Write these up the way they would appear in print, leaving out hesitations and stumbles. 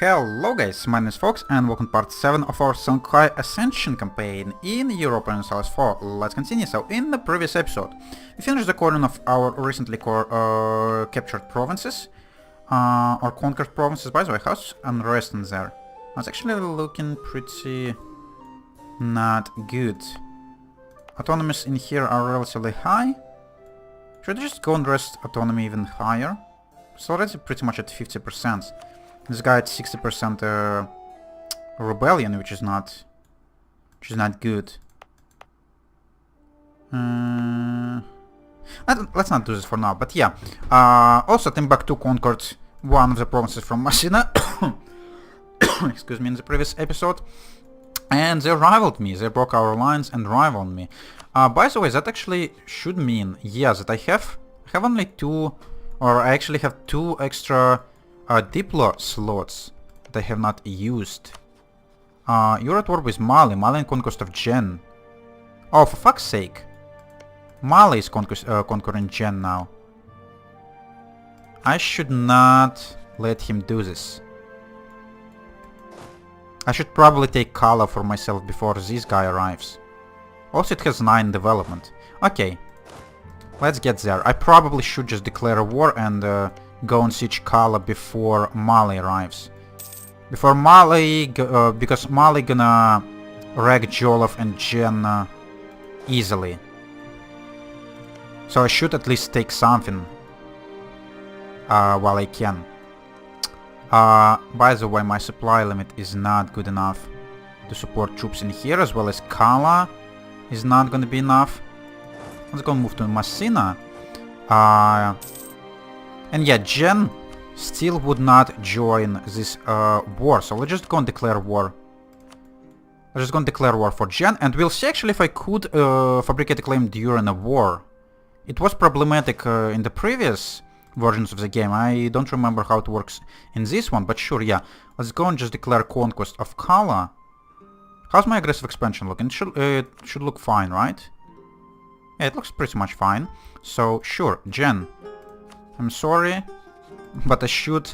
Hello guys, my name is Fox and welcome to part 7 of our Songhai Ascension campaign in Europa Universalis 4. Let's continue. So in the previous episode, we finished the corner of our recently captured provinces, or conquered provinces. By the way, how's unrest in there? It's actually looking pretty not good. Autonomies in here are relatively high. Should I just go and rest autonomy even higher? It's already pretty much at 50%. This guy at 60% rebellion, which is not good. Let's not do this for now. But yeah, also Timbuktu conquered one of the provinces from Messina. Excuse me, in the previous episode, and they rivaled me. They broke our lines and rivaled me. By the way, that actually should mean, yeah, that I have only two, or I actually have two extra Diplo slots that I have not used. You're at war with Mali. Mali in conquest of Gen. Oh, for fuck's sake. Mali is conquering Gen now. I should not let him do this. I should probably take Kala for myself before this guy arrives. Also, it has 9 development. Okay. Let's get there. I probably should just declare a war and go and siege Kala before Mali arrives. Before Mali, because Mali gonna wreck Jolov and Gen easily. So I should at least take something while I can. By the way, my supply limit is not good enough to support troops in here, as well as Kala is not gonna be enough. Let's go move to Messina. And yeah, Gen still would not join this war, so let's just go and declare war. Let's just go and declare war for Gen, and we'll see actually if I could fabricate a claim during a war. It was problematic in the previous versions of the game. I don't remember how it works in this one, but sure, yeah. Let's go and just declare conquest of Kala. How's my aggressive expansion looking? It should look fine, right? Yeah, it looks pretty much fine. So, sure, Gen. I'm sorry, but I should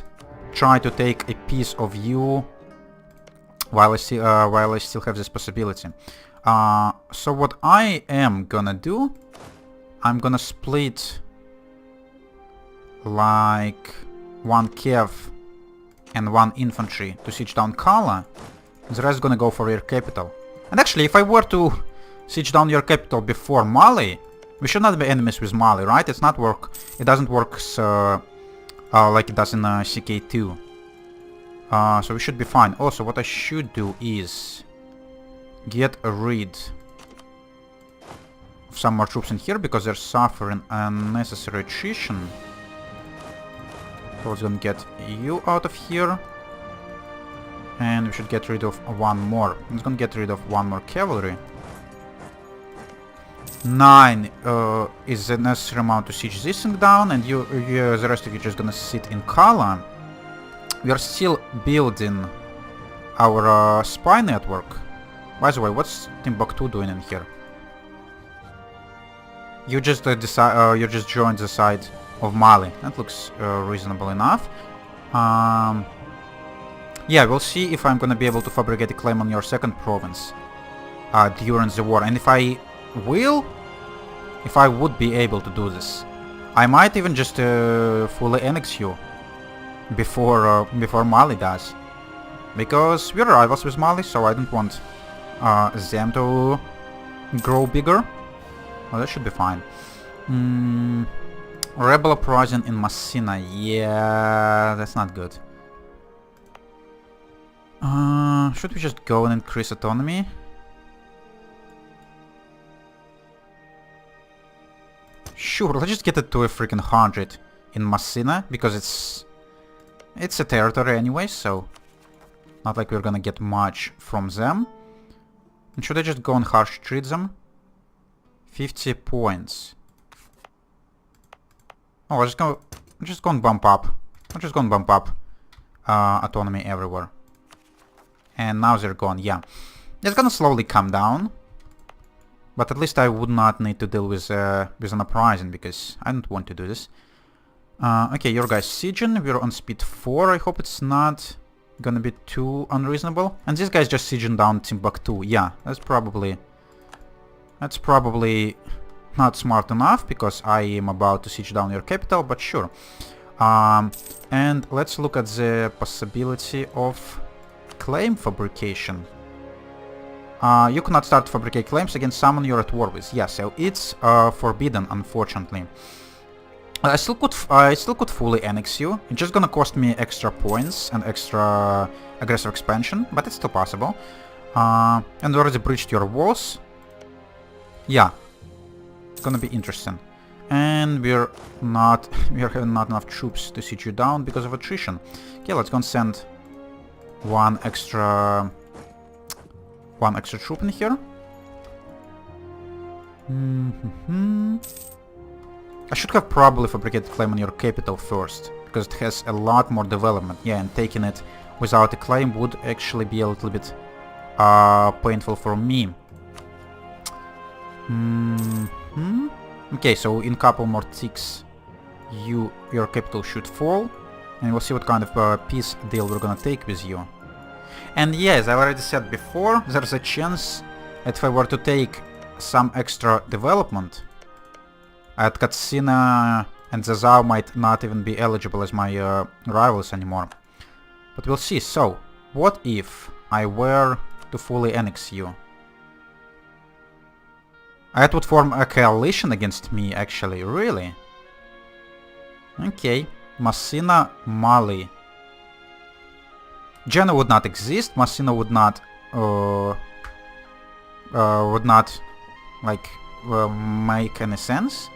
try to take a piece of you while I still have this possibility. So what I am gonna do, I'm gonna split like 1 Kev and 1 infantry to siege down Kala. The rest is gonna go for your capital. And actually, if I were to siege down your capital before Mali, we should not be enemies with Mali, right? It doesn't work like it does in CK2. So we should be fine. Also, what I should do is get rid of some more troops in here, because they're suffering unnecessary attrition. So let's go and get you out of here. And we should get rid of 1 more. Let's go and get rid of 1 more cavalry. 9 is the necessary amount to siege this thing down, and the rest of you just gonna sit in Kala. We are still building our spy network. By the way, what's Timbuktu doing in here? You just you just joined the side of Mali. That looks reasonable enough. Yeah, we'll see if I'm gonna be able to fabricate a claim on your second province during the war, and if I would be able to do this, I might even just fully annex you before Mali does, because we're rivals with Mali, so I don't want them to grow bigger. Well, that should be fine. Rebel uprising in Messina, yeah, that's not good. Should we just go and increase autonomy? Sure, let's just get it to a freaking 100 in Messina, because it's a territory anyway, so not like we're gonna get much from them. And should I just go and harsh treat them? 50 points. Oh, let's just go and bump up. Let's just go and bump up autonomy everywhere. And now they're gone, yeah. It's gonna slowly come down. But at least I would not need to deal with an uprising, because I don't want to do this. Okay, your guys sieging. We're on speed 4. I hope it's not gonna be too unreasonable. And this guy's just sieging down Timbuktu. Yeah, that's probably not smart enough, because I am about to siege down your capital, but sure. And let's look at the possibility of claim fabrication. You cannot start to fabricate claims against someone you're at war with. Yeah, so it's forbidden, unfortunately. I still could fully annex you. It's just gonna cost me extra points and extra aggressive expansion, but it's still possible. And already breached your walls. Yeah, it's gonna be interesting. And we are having not enough troops to siege you down because of attrition. Okay, let's go and send one extra troop in here. I should have probably fabricated claim on your capital first, because it has a lot more development. Yeah, and taking it without a claim would actually be a little bit painful for me. Okay, so in couple more ticks, your capital should fall, and we'll see what kind of peace deal we're gonna take with you. And yeah, as I already said before, there's a chance that if I were to take some extra development, at Katsina and Zazao might not even be eligible as my rivals anymore. But we'll see. So, what if I were to fully annex you? That would form a coalition against me, actually. Really? Okay. Massina, Mali. Jena would not exist. Massina would not like make any sense.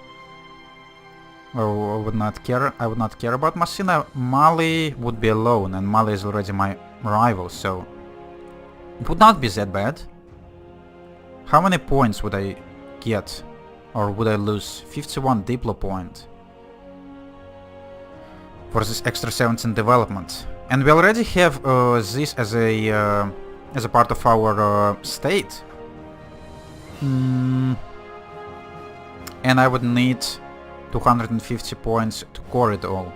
I would not care about Massina. Mali would be alone, and Mali is already my rival, so it would not be that bad. How many points would I get, or would I lose? 51 Diplo point for this extra 17 development, and we already have this as a part of our state, and I would need 250 points to core it all.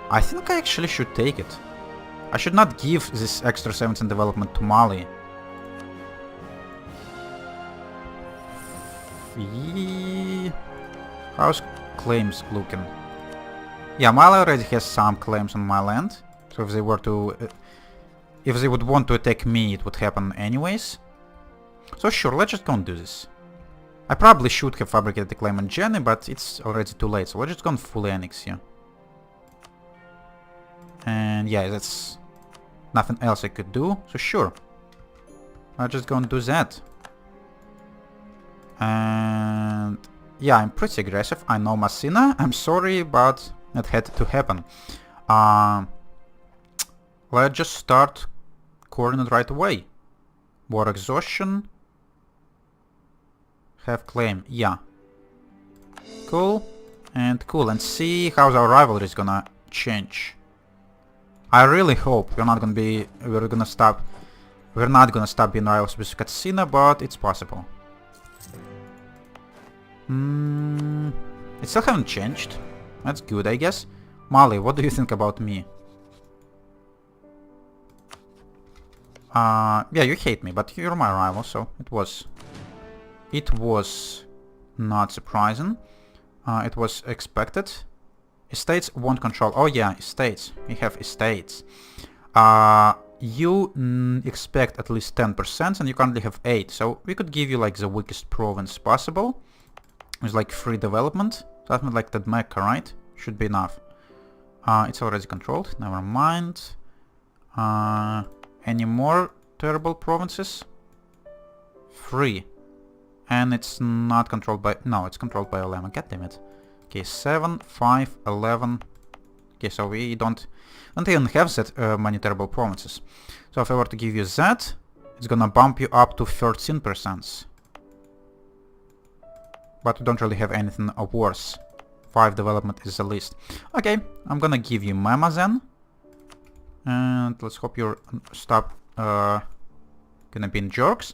I think I actually should take it. I should not give this extra 17 development to Mali. How's claims looking? Yeah, Mali already has some claims on my land, so if they were to... if they would want to attack me, it would happen anyways. So sure, let's just go and do this. I probably should have fabricated the claim on Jenny, but it's already too late, so let's just go and fully annex here. And yeah, that's nothing else I could do, so sure. I'll just go and do that. And yeah, I'm pretty aggressive, I know Massina, I'm sorry, but it had to happen. Let's just start coring it right away. War exhaustion. Have claim, yeah. Cool. And cool, and see how our rivalry is gonna change. I really hope we're not gonna stop being rivals with Katsina, but it's possible. It still haven't changed. That's good, I guess. Mali, what do you think about me? Yeah, you hate me, but you're my rival, so it was not surprising. It was expected. Estates won't control. Oh yeah, estates. We have estates. You expect at least 10%, and you currently have 8. So we could give you like the weakest province possible. It's like free development. Something like that Mecca, right? Should be enough. It's already controlled. Never mind. Any more terrible provinces? Free. And it's not controlled by... No, it's controlled by 11. God damn it. Okay, 7, 5, 11. Okay, so we don't even have that many terrible provinces. So if I were to give you that, it's gonna bump you up to 13%. But we don't really have anything worse. 5 development is the least. Okay, I'm gonna give you Mema then. And let's hope you're stop gonna be in jerks.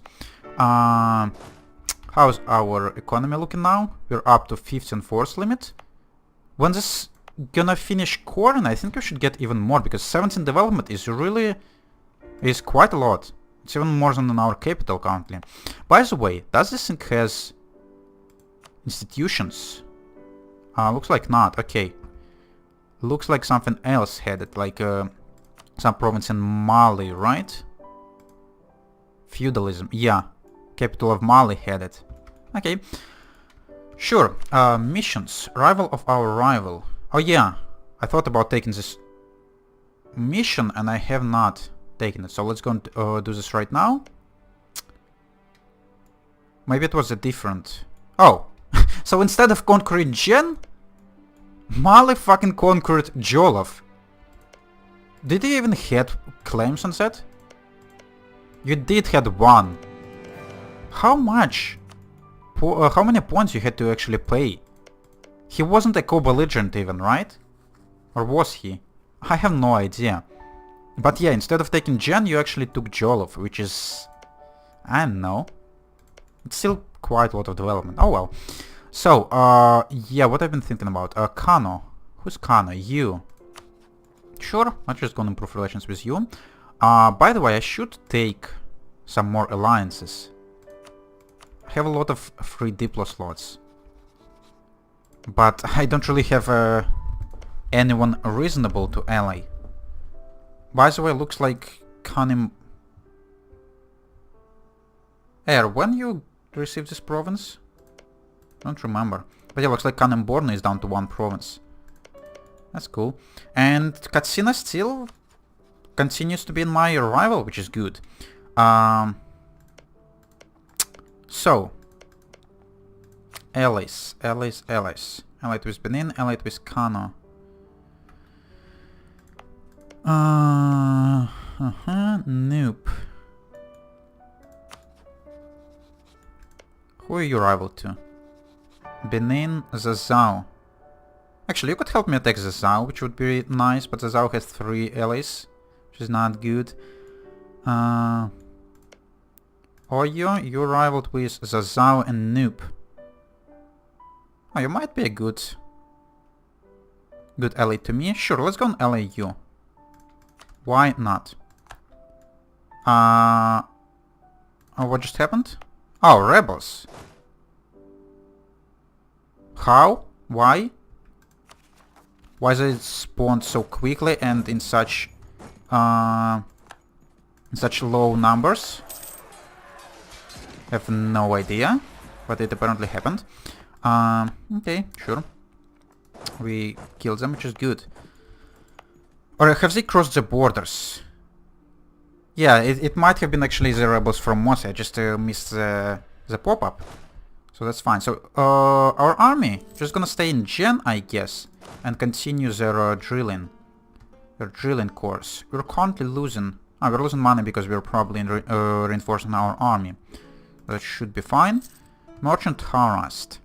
How's our economy looking now? We're up to 15 force limit. When this gonna finish corn, I think we should get even more, because 17 development is really It's quite a lot. It's even more than in our capital currently. By the way, does this thing has institutions? Looks like not. Okay. Looks like something else had it, like some province in Mali, right? Feudalism. Yeah. Capital of Mali had it. Okay. Sure. Missions. Rival of our rival. Oh yeah. I thought about taking this mission and I have not taken it. So let's go and do this right now. Maybe it was a different... Oh. So instead of conquering Gen, Mali fucking conquered Jolov. Did you even have claims on that? You did had one. How much? How many points you had to actually pay? He wasn't a co-belligerent even, right? Or was he? I have no idea. But yeah, instead of taking Gen, you actually took Jolov, which is... I don't know. It's still quite a lot of development. Oh well. So, yeah, what I've been thinking about. Kano. Who's Kano? You. Sure, I'm just gonna improve relations with you. By the way, I should take some more alliances. I have a lot of free Diplo slots. But I don't really have anyone reasonable to ally. By the way, looks like Kanim... Air, when you received this province? Don't remember. But yeah, looks like Kanem-Borno is down to one province. That's cool. And Katsina still continues to be in my rival, which is good. So, allies. Allied with Benin, allied with Kano. Nope. Who are you rival to? Benin, Zazao. Actually, you could help me attack Zazao, which would be nice, but Zazao has 3 allies, which is not good. Oyo, you're rivaled with Zazao and Noob. Oh, you might be a good ally to me. Sure, let's go and ally you. Why not? Oh, what just happened? Oh, rebels. How? Why? Why they spawned so quickly and in such low numbers? I have no idea, but it apparently happened. Okay, sure. We killed them, which is good. Or have they crossed the borders? Yeah, it might have been actually the rebels from Mosi. I just missed the pop-up. So that's fine. So our army just gonna stay in Gen, I guess, and continue their drilling course. We're currently losing... we're losing money because we're probably reinforcing our army. That should be fine. Merchant harassed.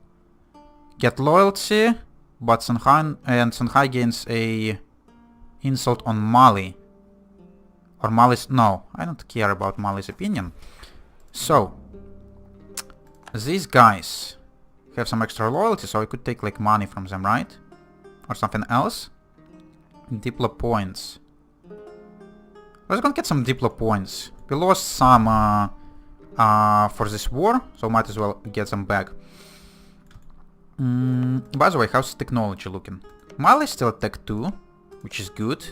Get loyalty, but Songhai gains a insult on Mali. Or Mali's... No, I don't care about Mali's opinion. So, these guys have some extra loyalty, so I could take like money from them, right? Or something else. Diplo points. Let's go and get some Diplo points. We lost some for this war, so might as well get them back. By the way, how's technology looking? Mali is still at Tech 2, which is good.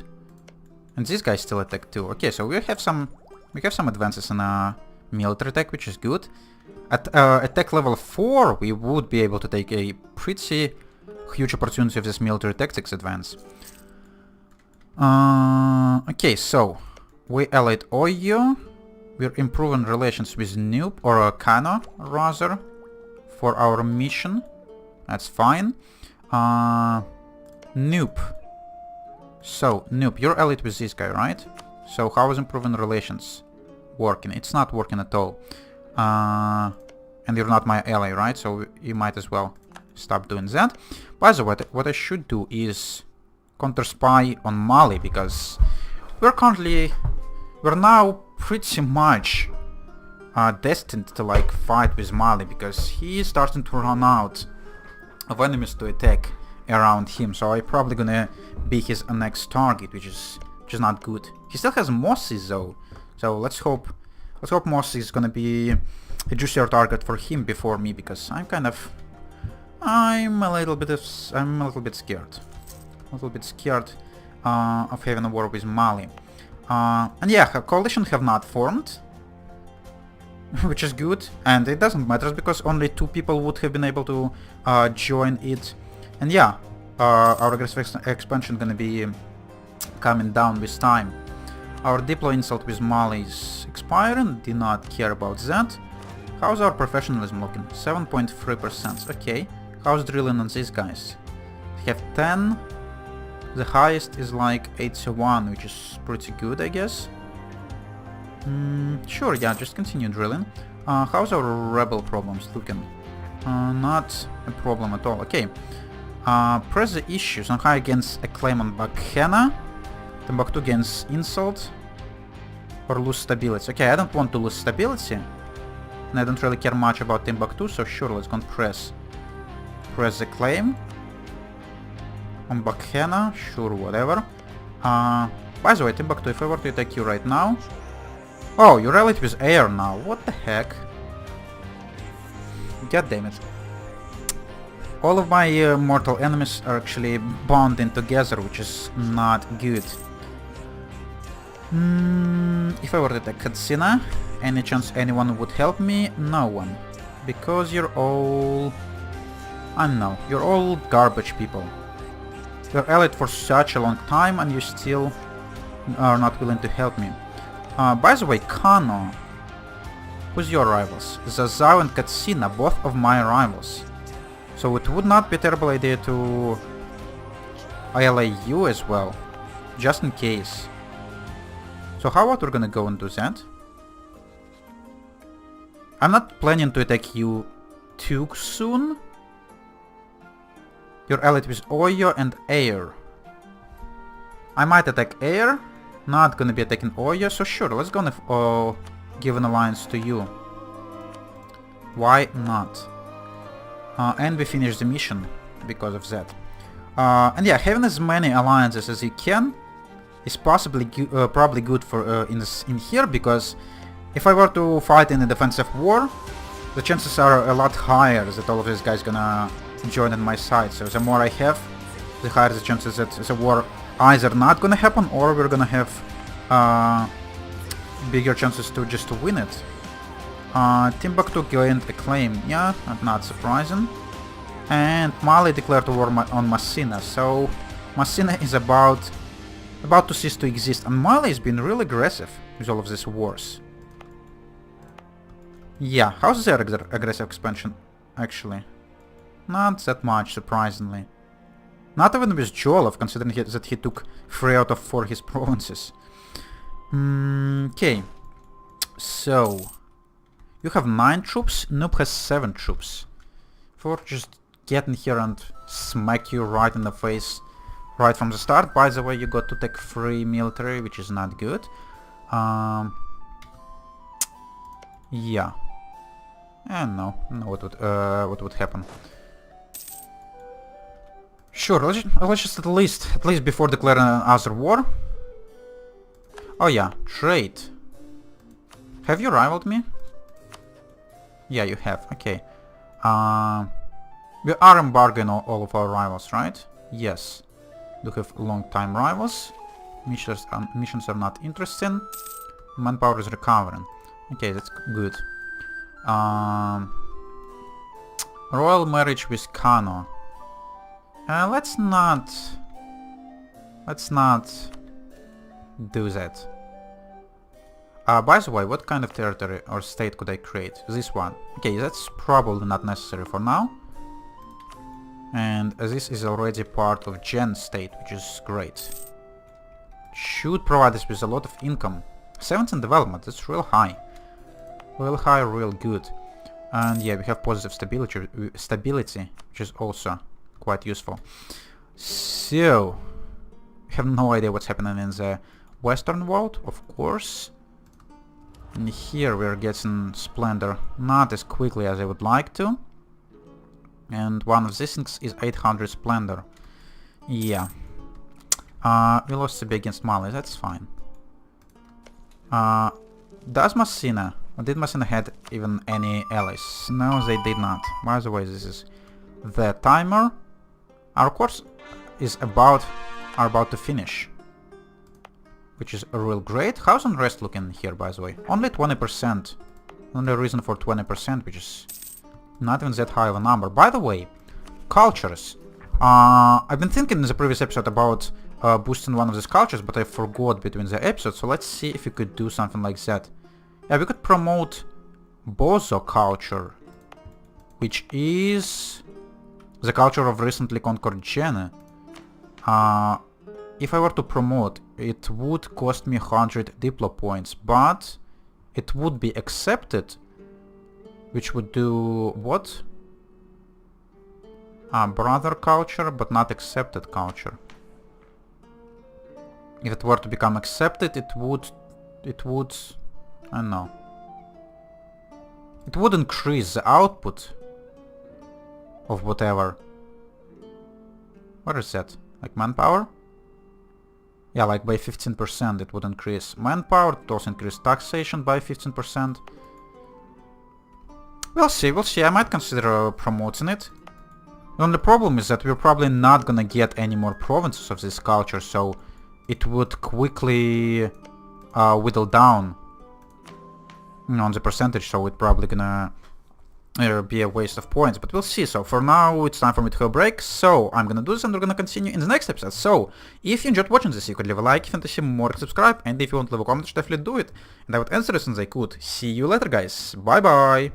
And this guy still at Tech 2. Okay, so we have some advances in military tech, which is good. At tech level 4, we would be able to take a pretty huge opportunity of this military tactics advance. Okay, so we allied Oyo. We're improving relations with Noob, or Kano, rather, for our mission. That's fine. Noob. So, Noob, you're allied with this guy, right? So, how is improving relations working? It's not working at all. And you're not my ally, right? So, you might as well stop doing that. By the way, what I should do is counter-spy on Mali, because we're now pretty much destined to like fight with Mali, because he is starting to run out of enemies to attack around him, so I'm probably gonna be his next target, which is not good. He still has Mosses though, So let's hope Moss is gonna be a juicier target for him before me, because I'm a little bit scared. Of having a war with Mali. And yeah, a coalition have not formed, which is good, and it doesn't matter because only 2 people would have been able to join it. And yeah, our aggressive expansion gonna be coming down with time. Our deploy insult with Mali is expiring, do not care about that. How's our professionalism looking? 7.3%, okay. How's drilling on these guys? We have 10, the highest is like 81, which is pretty good, I guess. Sure, yeah, just continue drilling. How's our rebel problems looking? Not a problem at all, okay. Press the issue. Songhai against a claim on Bakhena. Timbuktu against insult. Or lose stability. Okay, I don't want to lose stability. And I don't really care much about Timbuktu, so sure, let's go and press the claim. On Bakhena, sure, whatever. By the way, Timbuktu, if I were to attack you right now... Oh, you're allied with air now, what the heck? God damn it. All of my mortal enemies are actually bonding together, which is not good. If I were to attack Katsina, any chance anyone would help me? No one. Because you're all... I don't know, you're all garbage people. You're allied for such a long time and you still are not willing to help me. By the way, Kano, who's your rivals? Zazao and Katsina, both of my rivals. So it would not be a terrible idea to ally you as well, just in case. So how about we're gonna go and do that? I'm not planning to attack you too soon. You're allied with Oyo and Air. I might attack Air, not gonna be attacking Oyo, so sure, let's go and give an alliance to you. Why not? And we finish the mission because of that. And yeah, having as many alliances as you can is probably good for in here, because if I were to fight in a defensive war, the chances are a lot higher that all of these guys gonna join on my side. So the more I have, the higher the chances that the war either not gonna happen or we're gonna have bigger chances to just to win it. Timbuktu gained a claim, yeah, not surprising. And Mali declared war on Massina, so Massina is about to cease to exist, and Mali has been really aggressive with all of these wars. Yeah, how's their aggressive expansion, actually? Not that much, surprisingly. Not even with Jolov, considering that he took 3 out of 4 his provinces. Okay. So, you have 9 troops, Noob has 7 troops. If we were to just get in here and smack you right in the face right from the start. By the way, you got to take 3 military, which is not good. Yeah. And no what would happen. Sure, let's just at least before declaring another war. Oh yeah, trade. Have you rivaled me? Yeah, you have. Okay. We are embargoing all of our rivals, right? Yes. We have long-time rivals. Missions are not interesting. Manpower is recovering. Okay, that's good. Royal marriage with Kano. Let's not do that. By the way, what kind of territory or state could I create? This one. Okay, that's probably not necessary for now. And this is already part of Gen state, which is great. Should provide us with a lot of income. 17 development, that's real high. Real high, real good. And yeah, we have positive stability, which is also quite useful. So, we have no idea what's happening in the Western world, of course. And here we're getting splendor not as quickly as I would like to. And one of these things is 800 splendor. Yeah. We lost a bit against Mali, that's fine. Does Messina, or did Messina had even any allies? No, they did not. By the way, this is the timer. Our course is are about to finish, which is real great. How's unrest looking here, by the way? Only 20%. Only reason for 20%, which is not even that high of a number. By the way, cultures. I've been thinking in the previous episode about boosting one of these cultures, but I forgot between the episodes, so let's see if we could do something like that. Yeah, we could promote Bozo culture, which is the culture of recently conquered Jene. If I were to promote, it would cost me 100 Diplo points, but it would be accepted, which would do what? Brother culture, but not accepted culture. If it were to become accepted, it would, I don't know. It would increase the output of whatever. What is that? Like manpower? Yeah, like by 15% it would increase manpower, it would also increase taxation by 15%. We'll see, I might consider promoting it. The only problem is that we're probably not gonna get any more provinces of this culture, so it would quickly whittle down on the percentage, so it's probably gonna be a waste of points, but we'll see. So for now, it's time for me to have a break, so I'm gonna do this and we're gonna continue in the next episode. So, if you enjoyed watching this, you could leave a like, if you want to see more, subscribe, and if you want to leave a comment, definitely do it, and I would answer as soon as I could. See you later, guys, bye bye!